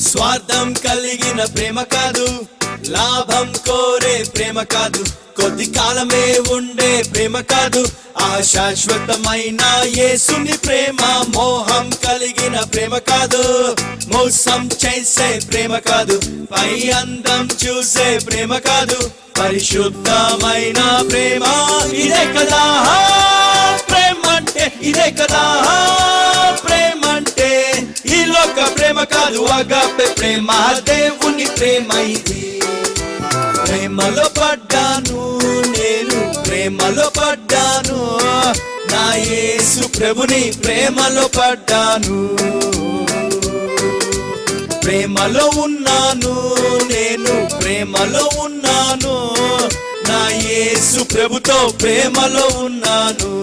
స్వార్థం కలిగిన ప్రేమ కాదు, లాభం కోరే ప్రేమ కాదు, కొద్ది కాలమే ఉండే ప్రేమ కాదు, ఆ శాశ్వతమైన యేసుని ప్రేమ. మోహం కలిగిన ప్రేమ కాదు, మోసం చేసే ప్రేమ కాదు, పై అందం చూసే ప్రేమ కాదు, పరిశుద్ధమైన ప్రేమ. ఇదే కదా ప్రేమ అంటే, ఇదే కదా ప్రేమ అంటే. ఈ లోక ప్రేమ కాదు, అగాపె ప్రేమ, దేవుని ప్రేమ ఇది. ప్రేమలో పడ్డాను నేను, ప్రేమలో పడ్డాను, నా యేసు ప్రభుని ప్రేమలో పడ్డాను. ప్రేమలో ఉన్నాను నేను, ప్రేమలో ఉన్నాను, నా యేసు ప్రభుతో ప్రేమలో ఉన్నాను.